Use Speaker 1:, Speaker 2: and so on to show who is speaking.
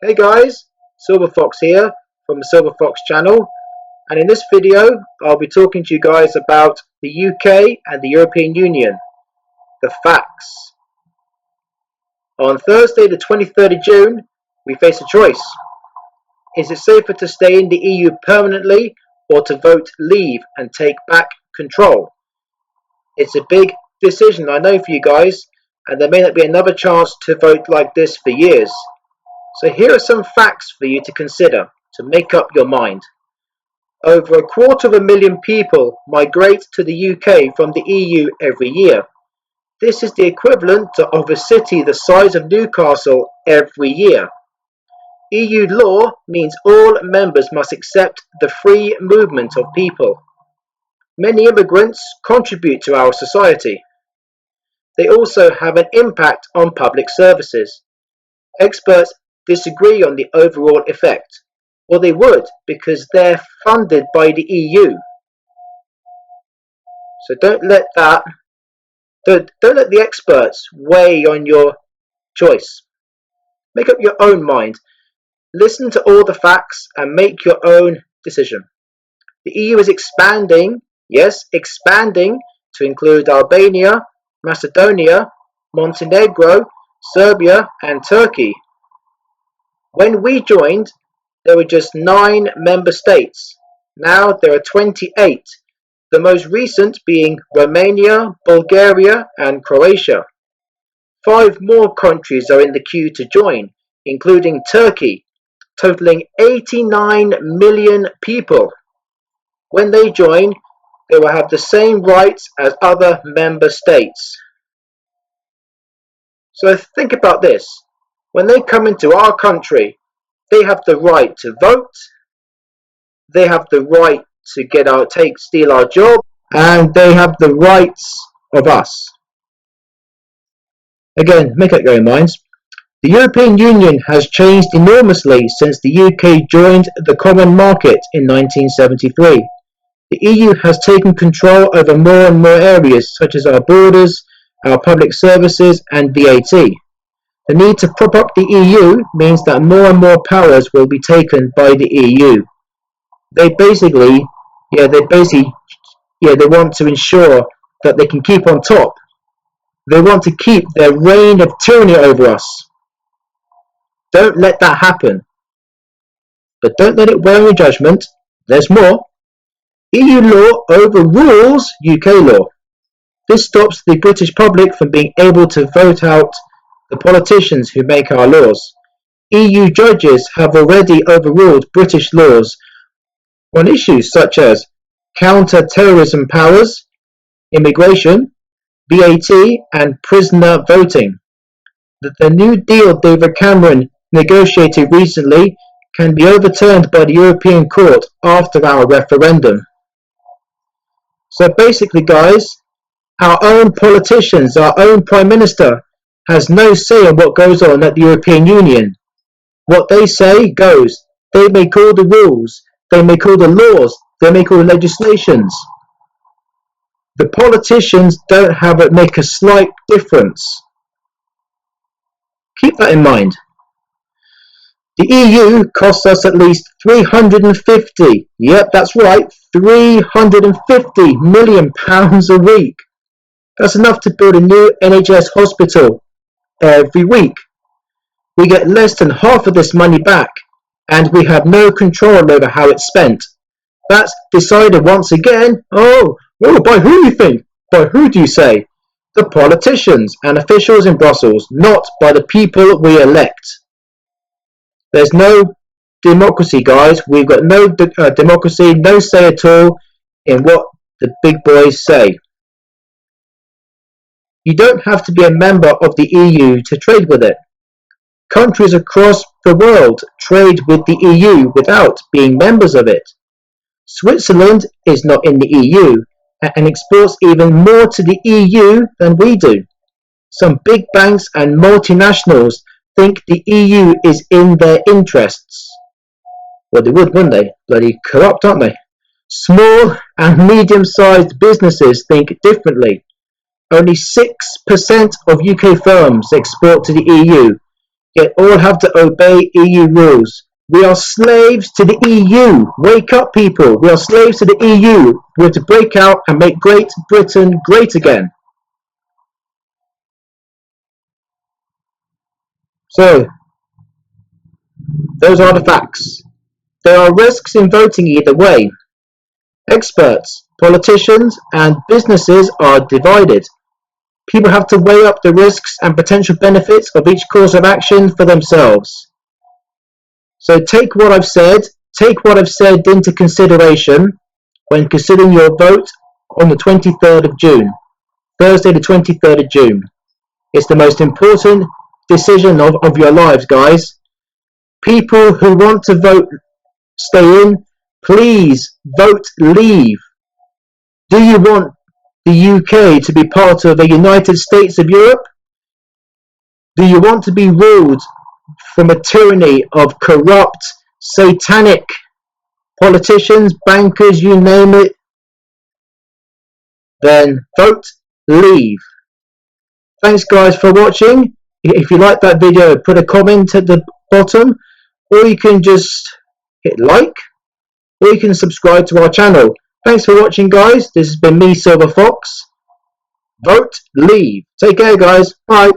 Speaker 1: Hey guys, Silver Fox here from the Silver Fox channel, and in this video I'll be talking to you guys about the UK and the European Union, the facts. On Thursday the 23rd of June we face a choice. Is it safer to stay in the EU permanently or to vote leave and take back control? It's a big decision, I know, for you guys, and there may not be another chance to vote like this for years. So here are some facts for you to consider to make up your mind. Over 250,000 people migrate to the UK from the EU every year. This is the equivalent of a city the size of Newcastle every year. EU law means all members must accept the free movement of people. Many immigrants contribute to our society. They also have an impact on public services. Experts disagree on the overall effect. Well, they would, because they're funded by the EU. So don't let the experts weigh on your choice. Make up your own mind. Listen to all the facts and make your own decision. The EU is expanding, yes, expanding to include Albania, Macedonia, Montenegro, Serbia and Turkey. When we joined, there were just 9 member states. Now there are 28, the most recent being Romania, Bulgaria and Croatia. 5 more countries are in the queue to join, including Turkey, totaling 89 million people. When they join, they will have the same rights as other member states. So think about this. When they come into our country, they have the right to vote, they have the right to steal our job, and they have the rights of us. Again, make up your own minds. The European Union has changed enormously since the UK joined the Common Market in 1973. The EU has taken control over more and more areas such as our borders, our public services and VAT. The need to prop up the EU means that more and more powers will be taken by the EU. They want to ensure that they can keep on top. They want to keep their reign of tyranny over us. Don't let that happen. But don't let it weigh on your judgment. There's more. EU law overrules UK law. This stops the British public from being able to vote out the politicians who make our laws. EU judges have already overruled British laws on issues such as counter-terrorism powers, immigration, VAT and prisoner voting. The new deal David Cameron negotiated recently can be overturned by the European Court after our referendum. So basically, guys, our own politicians, our own Prime Minister has no say in what goes on at the European Union. What they say goes. They make all the rules, they make all the laws, they make all the legislations. The politicians don't make a slight difference. Keep that in mind. The EU costs us at least 350, yep, that's right, 350 million pounds a week. That's enough to build a new NHS hospital every week. We get less than half of this money back, and we have no control over how it's spent. That's decided once again, by who you think? By who do you say? The politicians and officials in Brussels, not by the people we elect. There's no democracy, guys. We've got no democracy, no say at all in what the big boys say. You don't have to be a member of the EU to trade with it. Countries across the world trade with the EU without being members of it. Switzerland is not in the EU and exports even more to the EU than we do. Some big banks and multinationals think the EU is in their interests. Well, they would, wouldn't they? Bloody corrupt, aren't they? Small and medium-sized businesses think differently. Only 6% of UK firms export to the EU, yet all have to obey EU rules. We are slaves to the EU. Wake up, people. We are slaves to the EU. We have to break out and make Great Britain great again. So, those are the facts. There are risks in voting either way. Experts, politicians, and businesses are divided. People have to weigh up the risks and potential benefits of each course of action for themselves. So take what I've said into consideration when considering your vote on the 23rd of June, Thursday the 23rd of June. It's the most important decision of your lives, guys. People who want to vote stay in, please vote leave. Do you want the UK to be part of the United States of Europe? Do you want to be ruled from a tyranny of corrupt, satanic politicians, bankers, you name it? Then vote leave. Thanks guys for watching. If you like that video, put a comment at the bottom, or you can just hit like, or you can subscribe to our channel. Thanks for watching guys. This has been me, Silver Fox. Vote leave. Take care guys. Bye.